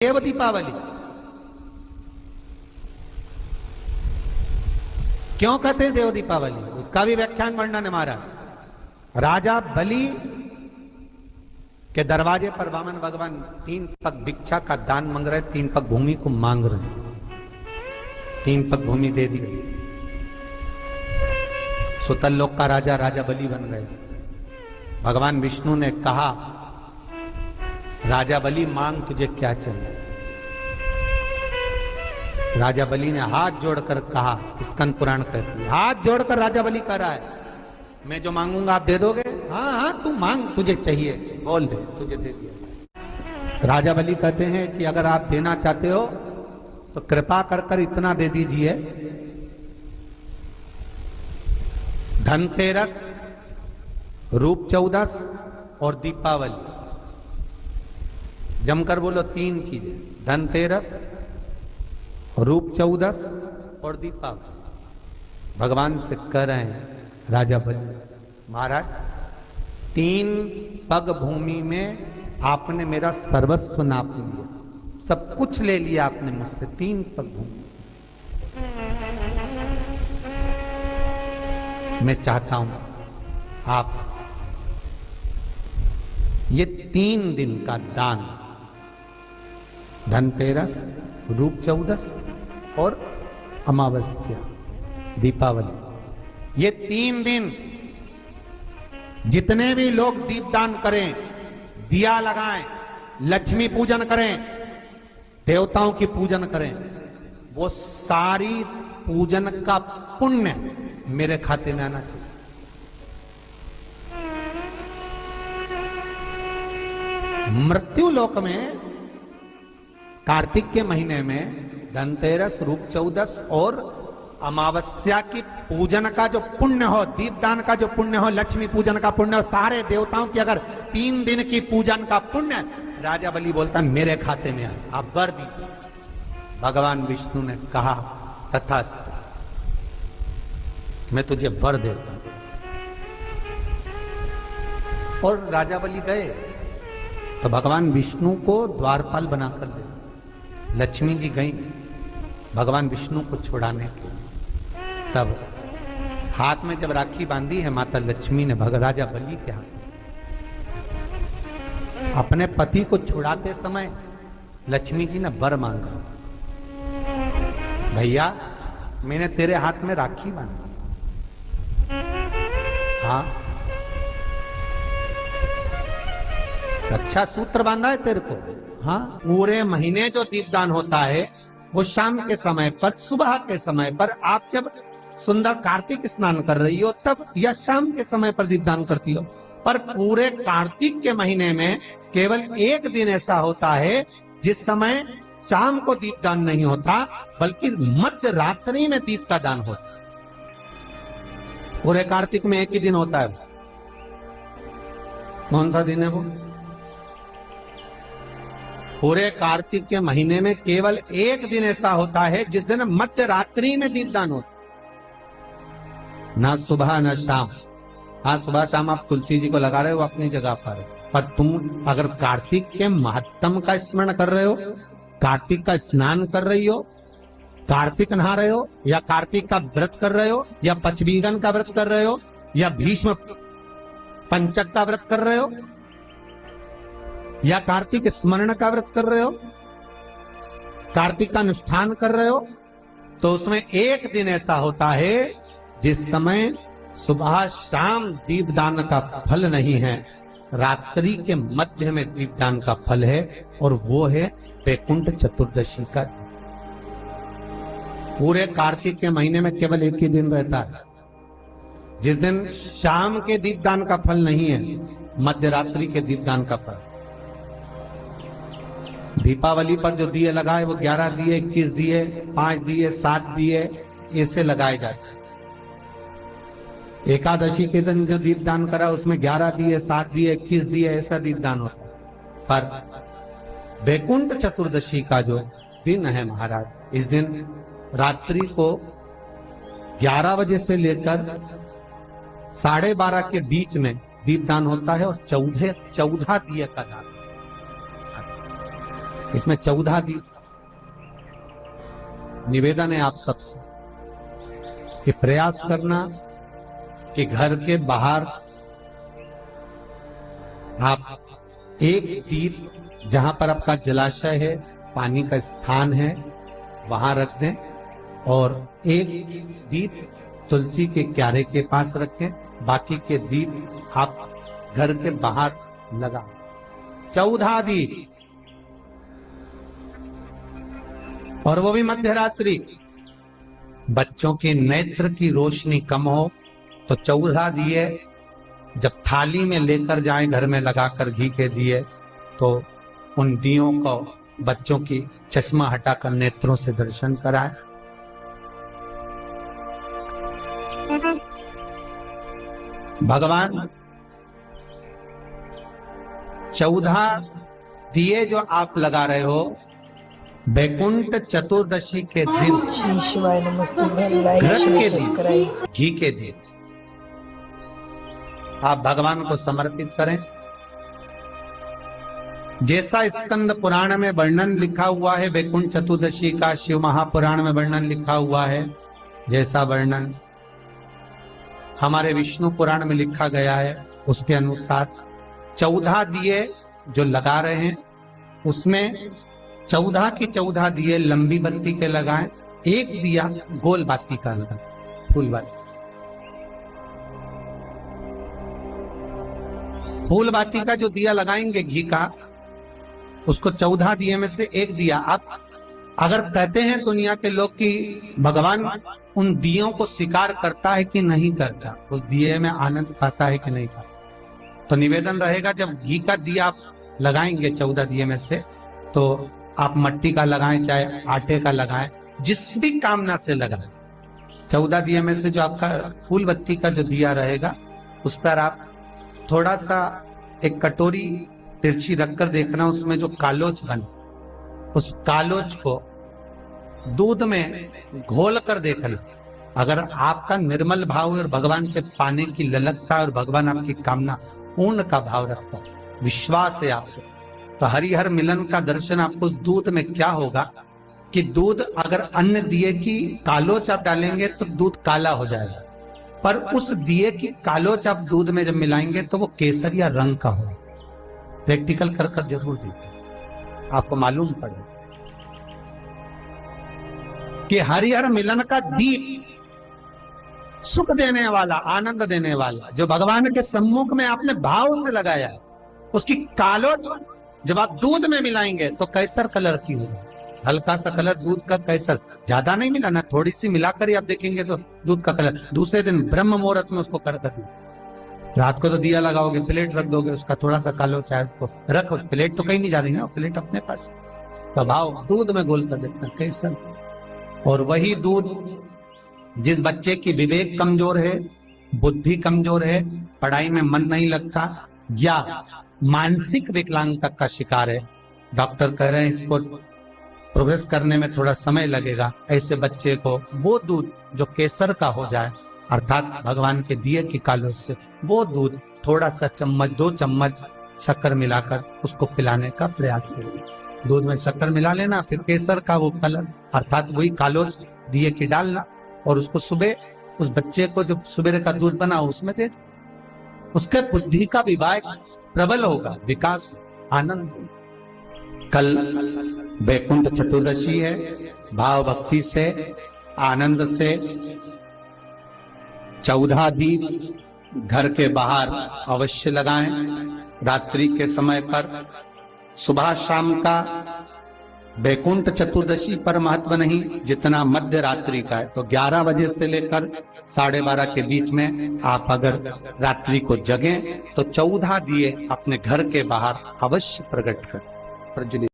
देव दीपावली क्यों कहते हैं देव दीपावली, उसका भी व्याख्यान वर्णन हमारा। राजा बलि के दरवाजे पर वामन भगवान 3 पग भिक्षा का दान मांग रहे, 3 पग भूमि को मांग रहे, 3 पग भूमि दे दी गई। सुतल लोक का राजा राजा बलि बन गए। भगवान विष्णु ने कहा, राजा बलि मांग तुझे क्या चाहिए। राजा बलि ने हाथ जोड़कर कहा, स्कंद पुराण कहती है, हाथ जोड़कर राजा बलि कह रहा है, मैं जो मांगूंगा आप दे दोगे? हाँ हाँ तू मांग, तुझे चाहिए बोल दे, तुझे दे दिया। राजा बलि कहते हैं कि अगर आप देना चाहते हो तो कृपा कर कर इतना दे दीजिए, धनतेरस, रूप चौदस और दीपावली, जमकर बोलो 3 चीजें, धनतेरस, रूप चौदस और दीपावली। भगवान से कह रहे हैं राजा बलि, महाराज 3 पग भूमि में आपने मेरा सर्वस्व नाप लिया, सब कुछ ले लिया आपने मुझसे, 3 पग भूमि। मैं चाहता हूं आप ये 3 दिन का दान, धनतेरस, रूप चौदस और अमावस्या दीपावली, ये 3 दिन जितने भी लोग दीपदान करें, दिया लगाएं, लक्ष्मी पूजन करें, देवताओं की पूजन करें, वो सारी पूजन का पुण्य मेरे खाते में आना चाहिए। मृत्यु लोक में कार्तिक के महीने में धनतेरस, रूप चौदस और अमावस्या की पूजन का जो पुण्य हो, दीपदान का जो पुण्य हो, लक्ष्मी पूजन का पुण्य हो, सारे देवताओं की अगर 3 दिन की पूजन का पुण्य, राजा बलि बोलता मेरे खाते में आए, आप वर दीजिए। भगवान विष्णु ने कहा तथास्तु, मैं तुझे वर देता हूं। और राजा बलि गए तो भगवान विष्णु को द्वारपाल बनाकर दे, लक्ष्मी जी गई भगवान विष्णु को छुड़ाने के लिए। तब हाथ में जब राखी बांधी है माता लक्ष्मी ने राजा बलि के हाथ, अपने पति को छुड़ाते समय लक्ष्मी जी ने वर मांगा, भैया मैंने तेरे हाथ में राखी बांधी, हाँ अच्छा सूत्र बांधा है तेरे को, हाँ पूरे महीने जो दीपदान होता है वो शाम के समय पर, सुबह के समय पर, आप जब सुंदर कार्तिक स्नान कर रही हो तब, या शाम के समय पर दीपदान करती हो, पर पूरे कार्तिक के महीने में केवल 1 दिन ऐसा होता है जिस समय शाम को दीपदान नहीं होता बल्कि मध्य रात्रि में दीप का दान होता है। पूरे कार्तिक में 1 ही दिन होता है, कौन सा दिन है वो? पूरे कार्तिक के महीने में केवल 1 दिन ऐसा होता है जिस दिन मध्य रात्रि में दीपदान होता, ना सुबह ना शाम। हाँ सुबह शाम आप तुलसी जी को लगा रहे हो अपनी जगह पर तुम अगर कार्तिक के महत्तम का स्मरण कर रहे हो, कार्तिक का स्नान कर रही हो, कार्तिक नहा रहे हो, या कार्तिक का व्रत कर रहे हो, या पचबीगन का व्रत कर रहे हो, या भीष्म पंचक का व्रत कर रहे हो, या कार्तिक स्मरण का व्रत कर रहे हो, कार्तिक का अनुष्ठान कर रहे हो, तो उसमें 1 दिन ऐसा होता है जिस समय सुबह शाम दीपदान का फल नहीं है, रात्रि के मध्य में दीपदान का फल है, और वो है वैकुंठ चतुर्दशी का। पूरे कार्तिक के महीने में केवल 1 ही दिन रहता है जिस दिन शाम के दीपदान का फल नहीं है, मध्य रात्रि के दीपदान का फल। दीपावली पर जो दिए लगाए वो 11 दिए, 21 दिए, 5 दिए, 7 दिए ऐसे लगाए जाते हैं। एकादशी के दिन जो दीपदान करा उसमें 11 दिए, 7 दिए, 21 दिए ऐसा दीपदान होता है। पर वैकुंठ चतुर्दशी का जो दिन है महाराज, इस दिन रात्रि को 11 बजे से लेकर 12:30 के बीच में दीपदान होता है और 14 दिए का दान। इसमें 14 दीप। निवेदन है आप सबसे कि प्रयास करना कि घर के बाहर आप एक दीप जहां पर आपका जलाशय है, पानी का स्थान है, वहां रख दें और एक दीप तुलसी के क्यारे के पास रखें। बाकी के दीप आप घर के बाहर लगा। 14 दीप, और वो भी मध्य रात्रि। बच्चों के नेत्र की रोशनी कम हो तो 14 दिए जब थाली में लेकर जाएं, घर में लगाकर घी के दिए, तो उन दियों को बच्चों की चश्मा हटाकर नेत्रों से दर्शन कराएं। भगवान 14 दिए जो आप लगा रहे हो, बैकुंठ चतुर्दशी के दिन शिवाय नमस्ते, लाइक घृत शेयर के दिन, सब्सक्राइब। घी के दिन आप भगवान को समर्पित करें। जैसा स्कंद पुराण में वर्णन लिखा हुआ है बैकुंठ चतुर्दशी का, शिव महापुराण में वर्णन लिखा हुआ है, जैसा वर्णन हमारे विष्णु पुराण में लिखा गया है, उसके अनुसार 14 दिए जो लगा रहे हैं उसमें 14 की 14 दिए लंबी बत्ती के लगाएं, एक दिया गोल बाती का लगाएं, फूल बाती। फूल बाती का जो दिया लगाएंगे घी का, उसको 14 दिए में से एक दिया। आप अगर कहते हैं दुनिया के लोग कि भगवान उन दियों को स्वीकार करता है कि नहीं करता, उस दिए में आनंद पाता है कि नहीं पाता, तो निवेदन रहेगा जब घी का दिया आप लगाएंगे 14 दिए में से, तो आप मट्टी का लगाएं चाहे आटे का लगाएं, जिस भी कामना से लगाएं। 14 दिए में से जो आपका फूल बत्ती का जो दिया रहेगा, उस पर आप थोड़ा सा एक कटोरी तिरछी रखकर देखना, उसमें जो कालोच बने, उस कालोच को दूध में घोल कर देखना। अगर आपका निर्मल भाव और भगवान से पाने की ललकता और भगवान आपकी कामना पूर्ण का भाव रखता है, विश्वास है आपको, तो हरिहर मिलन का दर्शन आपको उस दूध में क्या होगा कि दूध, अगर अन्य दिए की कालोच आप डालेंगे तो दूध काला हो जाएगा, पर उस दिए की कालोच आप दूध में जब मिलाएंगे तो वो केसरिया रंग का होगा। प्रैक्टिकल कर कर जरूर देखिए, आपको मालूम पड़ेगा कि हरिहर मिलन का दीप, सुख देने वाला, आनंद देने वाला, जो भगवान के सम्मुख में आपने भाव से लगाया है, उसकी कालोच जब आप दूध में मिलाएंगे तो कैसर कलर की होगा। हल्का सा कलर दूध का कैसर, ज्यादा नहीं मिलाना, थोड़ी सी मिलाकर ही आप देखेंगे तो दूध का कलर। दूसरे दिन ब्रह्म मुहूर्त में उसको कर दी, रात को तो दिया लगाओगे, प्लेट रख दोगे, उसका थोड़ा सा कालो चाहे उसको रखो, प्लेट तो कहीं नहीं जा रही ना, प्लेट अपने पास, स्वभाव दूध में घोल कर देखना कैसर। और वही दूध जिस बच्चे की विवेक कमजोर है, बुद्धि कमजोर है, पढ़ाई में मन नहीं लगता, या मानसिक विकलांगता का शिकार है, डॉक्टर कह रहे हैं इसको प्रोग्रेस करने में थोड़ा समय लगेगा, ऐसे बच्चे को वो दूध जो केसर का हो जाए, अर्थात भगवान के दिए की कालोच से, वो दूध थोड़ा सा चम्मच 2 चम्मच शक्कर मिलाकर उसको पिलाने का प्रयास करिए। दूध में शक्कर मिला लेना, फिर केसर का वो कलर अर्थात वही कालोच दिए की डालना, और उसको सुबह उस बच्चे को जो सुबह का दूध बना उसमें दे, उसके बुद्धि का विवाह प्रबल होगा, विकास, आनंद। कल बैकुंठ चतुर्दशी है, भाव भक्ति से, आनंद से 14 दीप घर के बाहर अवश्य लगाएं। रात्रि के समय पर, सुबह शाम का बैकुंठ चतुर्दशी पर महत्व नहीं जितना मध्य रात्रि का है, तो 11 बजे से लेकर 12:30 के बीच में आप अगर रात्रि को जगें तो 14 दिए अपने घर के बाहर अवश्य प्रकट कर प्रज्वलित